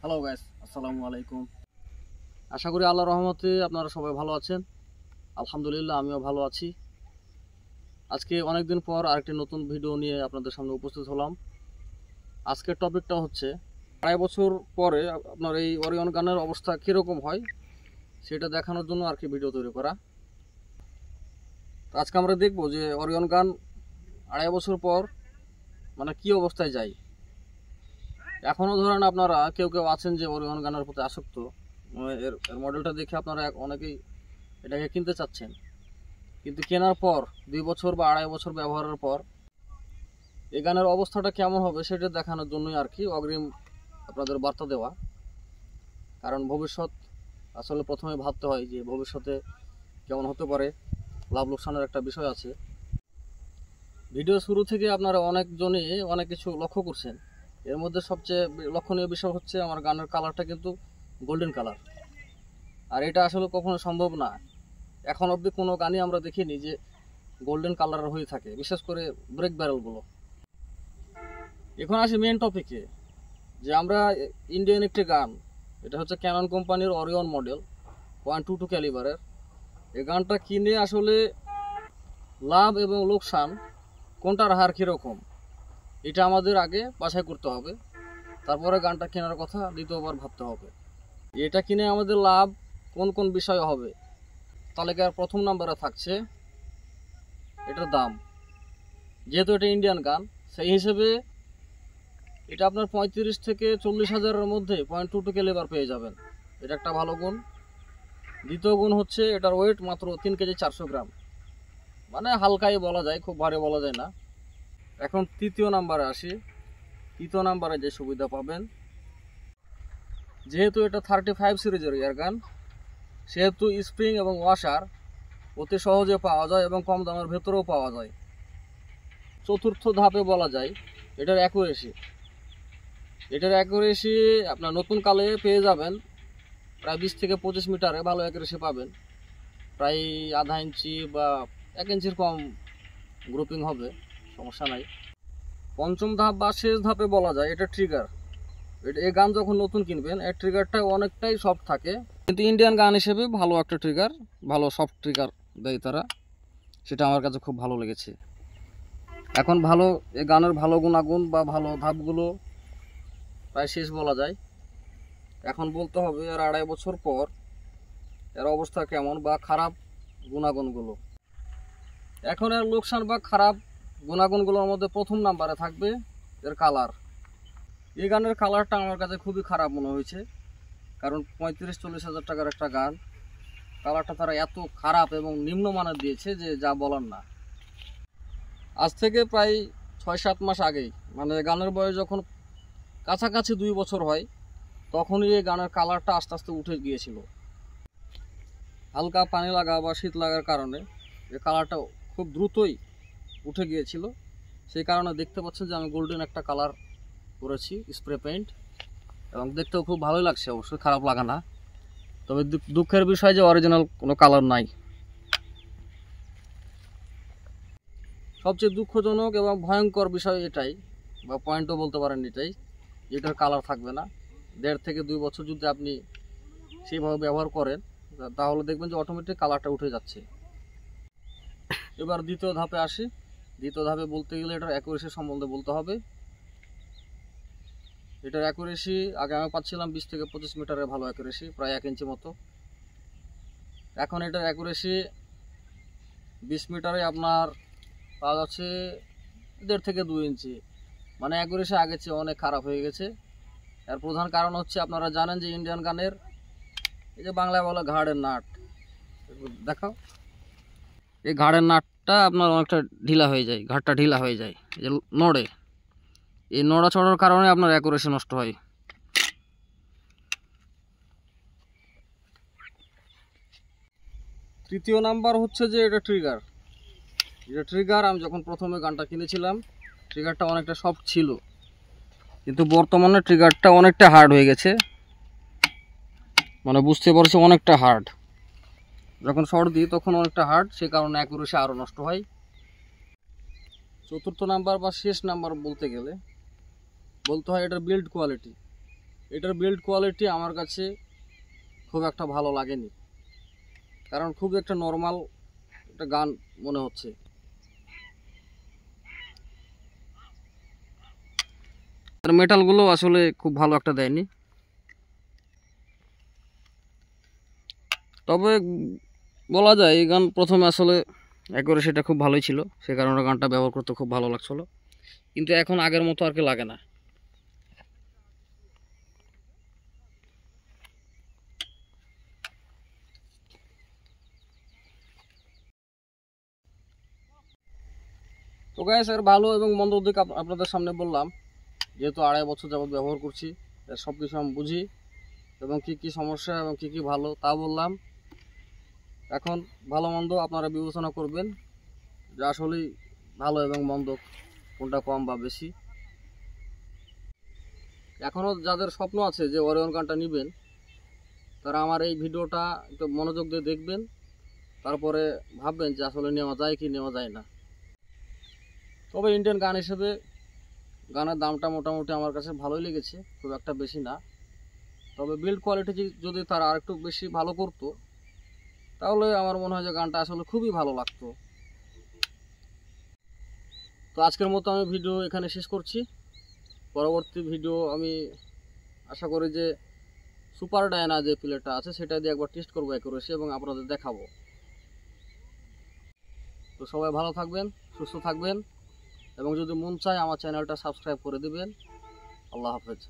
Hello guys, আসসালামু আলাইকুম। আশা করি আল্লাহর রহমতে আপনারা সবাই ভালো আছেন। আলহামদুলিল্লাহ, আমিও ভালো আছি। আজকে অনেকদিন পর আরেকটি নতুন ভিডিও নিয়ে আপনাদের সামনে উপস্থিত হলাম। আজকের টপিকটা হচ্ছে 2.5 বছর পরে আপনার এই অরিয়ন গানের অবস্থা কীরকম হয় সেটা দেখানোর জন্য আর কি ভিডিও তৈরি করা। আজকে আমরা দেখব যে অরিয়ন গান 2.5 বছর পর মানে কী অবস্থায় যায়। এখনও ধরেন আপনারা কেউ কেউ আছেন যে অরিয়ন গানের প্রতি আসক্ত, এর মডেলটা দেখে আপনারা অনেকেই এটাকে কিনতে চাচ্ছেন, কিন্তু কেনার পর 2 বছর বা 2.5 বছর ব্যবহারের পর এই গানের অবস্থাটা কেমন হবে সেটা দেখানোর জন্যই আর কি অগ্রিম আপনাদের বার্তা দেওয়া। কারণ ভবিষ্যৎ আসলে প্রথমে ভাবতে হয় যে ভবিষ্যতে কেমন হতে পারে, লাভ লোকসানের একটা বিষয় আছে। ভিডিও শুরু থেকে আপনারা অনেকজনই অনেক কিছু লক্ষ্য করছেন। এর মধ্যে সবচেয়ে লক্ষণীয় বিষয় হচ্ছে আমার গানের কালারটা কিন্তু গোল্ডেন কালার, আর এটা আসলে কখনো সম্ভব না। এখন অবধি কোনো গানই আমরা দেখিনি যে গোল্ডেন কালারের হয়ে থাকে, বিশেষ করে ব্রেক ব্যারেলগুলো। এখন আসি মেন টপিকে, যে আমরা ইন্ডিয়ান একটি গান, এটা হচ্ছে ক্যানন কোম্পানির অরিয়ন মডেল 122 ক্যালিবারের। এই গানটা কিনে আসলে লাভ এবং লোকসান কোনটার হার কীরকম এটা আমাদের আগে বাছাই করতে হবে, তারপরে গানটা কেনার কথা দ্বিতীয়বার ভাবতে হবে। এটা কিনে আমাদের লাভ কোন কোন বিষয় হবে, তালিকার প্রথম নম্বরে থাকছে এটার দাম। যেহেতু এটা ইন্ডিয়ান গান, সেই হিসেবে এটা আপনার 35 থেকে 40 হাজারের মধ্যে 0.22 ক্যালিবার পেয়ে যাবেন, এটা একটা ভালো গুণ। দ্বিতীয় গুণ হচ্ছে এটার ওয়েট মাত্র 3 কেজি 400 গ্রাম, মানে হালকাই বলা যায়, খুব ভারী বলা যায় না। এখন তৃতীয় নাম্বারে আসি। তৃতীয় নাম্বারে যে সুবিধা পাবেন, যেহেতু এটা 35 সিরিজের এয়ার গান, সেহেতু স্প্রিং এবং ওয়াশার অতি সহজে পাওয়া যায় এবং কম দামের ভেতরেও পাওয়া যায়। চতুর্থ ধাপে বলা যায় এটার অ্যাকুরেসি। এটার অ্যাকুরেসি আপনার নতুন কালে পেয়ে যাবেন প্রায় 20 থেকে 25 মিটারে ভালো অ্যাকুরেসি পাবেন, প্রায় আধা ইঞ্চি বা 1 ইঞ্চির কম গ্রুপিং হবে, সমস্যা নাই। পঞ্চম ধাপ বা শেষ ধাপে বলা যায় এটা ট্রিগার। এই গান যখন নতুন কিনবেন এর ট্রিগারটা অনেকটাই সফট থাকে, কিন্তু ইন্ডিয়ান গান হিসেবে ভালো একটা ট্রিগার, ভালো সফট ট্রিগার দেয় তারা, সেটা আমার কাছে খুব ভালো লেগেছে। এখন ভালো এই গানের ভালো গুণাগুণ বা ভালো ধাপগুলো প্রায় শেষ বলা যায়। এখন বলতে হবে এর 2.5 বছর পর এর অবস্থা কেমন বা খারাপ গুণাগুণগুলো। এখন এর লোকসান বা খারাপ গুণাগুণগুলোর মধ্যে প্রথম নাম্বারে থাকবে এর কালার। এই গানের কালারটা আমার কাছে খুবই খারাপ মনে হয়েছে, কারণ 35-40 হাজার টাকার একটা গান, কালারটা তারা এত খারাপ এবং নিম্নমানের দিয়েছে যে যা বলার না। আজ থেকে প্রায় 6-7 মাস আগেই, মানে গানের বয়স যখন কাছাকাছি 2 বছর হয়, তখনই এই গানের কালারটা আস্তে আস্তে উঠে গিয়েছিল। হালকা পানি লাগা বা শীত লাগার কারণে এই কালারটা খুব দ্রুতই উঠে গিয়েছিল। সেই কারণে দেখতে পাচ্ছেন যে আমি গোল্ডেন একটা কালার করেছি স্প্রে পেইন্ট, এবং দেখতেও খুব ভালোই লাগছে, অবশ্যই খারাপ লাগা না। তবে দুঃখের বিষয় যে অরিজিনাল কোনো কালার নাই। সবচেয়ে দুঃখজনক এবং ভয়ঙ্কর বিষয় এটাই, বা পয়েন্টও বলতে পারেন এটাই, যেটার কালার থাকবে না। 1.5 থেকে 2 বছর যদি আপনি সেইভাবে ব্যবহার করেন তাহলে দেখবেন যে অটোমেটিক কালারটা উঠে যাচ্ছে। এবার দ্বিতীয় ধাপে আসি। দ্বিতীয় ধাপে বলতে গেলে এটার অ্যাকুরেসি সম্বন্ধে বলতে হবে। এটার অ্যাকুরেসি আগে আমি পাচ্ছিলাম 20 থেকে 25 মিটারের ভালো অ্যাকুরেসি, প্রায় 1 ইঞ্চি মতো। এখন এটার অ্যাকুরেসি 20 মিটারে আপনার পাওয়া যাচ্ছে 1.5 থেকে 2 ইঞ্চি, মানে অ্যাকুরেসি আগের চেয়ে অনেক খারাপ হয়ে গেছে। এর প্রধান কারণ হচ্ছে আপনারা জানেন যে ইন্ডিয়ান গানের এই যে বাংলায় বলে ঘাড়ের নাট, দেখাও, এই ঘাড়ের নাটটা আপনার অনেকটা ঢিলা হয়ে যায়, ঘাড়টা ঢিলা হয়ে যায়, এই যে নড়ে, এই নড়া চড়ার কারণে আপনার অ্যাকুরেসি নষ্ট হয়। তৃতীয় নাম্বার হচ্ছে যে এটা ট্রিগার। এটা ট্রিগার, আমি যখন প্রথমে গানটা কিনেছিলাম ট্রিগারটা অনেকটা সফট ছিল, কিন্তু বর্তমানে ট্রিগারটা অনেকটা হার্ড হয়ে গেছে, মানে বুঝতে পারছি অনেকটা হার্ড। যখন শর্ট দিই তখন অনেকটা হার্ড, সে কারণে অ্যাকুরেসি আরও নষ্ট হয়। চতুর্থ নাম্বার বা শেষ নাম্বার বলতে গেলে বলতে হয় এটার বিল্ড কোয়ালিটি। এটার বিল্ড কোয়ালিটি আমার কাছে খুব একটা ভালো লাগেনি, কারণ খুব একটা নর্মাল একটা গান মনে হচ্ছে। আর মেটালগুলো আসলে খুব ভালো একটা দেয়নি। তবে বলা যায় এই গান প্রথমে আসলে একবারে সেটা খুব ভালোই ছিল, সে কারণে গানটা ব্যবহার করতে খুব ভালো লাগছিল, কিন্তু এখন আগের মতো আর কি লাগে না। তো গাইস, এর ভালো এবং মন্দ দিক আপনাদের সামনে বললাম। যেহেতু 2.5 বছর যাবত ব্যবহার করছি, এর সব কিছু আমি বুঝি এবং কি কি সমস্যা এবং কি কি ভালো তা বললাম। এখন ভালো মন্দ আপনারা বিবেচনা করবেন যে আসলেই ভালো এবং মন্দ কোনটা কম বা বেশি। এখনও যাদের স্বপ্ন আছে যে ওরিয়ন গানটা নেবেন, তারা আমার এই ভিডিওটা একটু মনোযোগ দিয়ে দেখবেন, তারপরে ভাববেন যে আসলে নেওয়া যায় কি নেওয়া যায় না। তবে ইন্ডিয়ান গান হিসেবে গানের দামটা মোটামুটি আমার কাছে ভালোই লেগেছে, খুব একটা বেশি না। তবে বিল্ড কোয়ালিটি যদি তারা আরেকটু বেশি ভালো করতো, তাহলে আমার মনে হয় যে গানটা আসলে খুবই ভালো লাগতো। তো আজকের মতো আমি ভিডিও এখানে শেষ করছি। পরবর্তী ভিডিও আমি আশা করি যে সুপার ডায়না যে প্লেটটা আছে সেটা দিয়ে একবার টেস্ট করবো অ্যাকুরেসি, এবং আপনাদের দেখাবো। তো সবাই ভালো থাকবেন, সুস্থ থাকবেন, এবং যদি মন চায় আমার চ্যানেলটা সাবস্ক্রাইব করে দিবেন। আল্লাহ হাফেজ।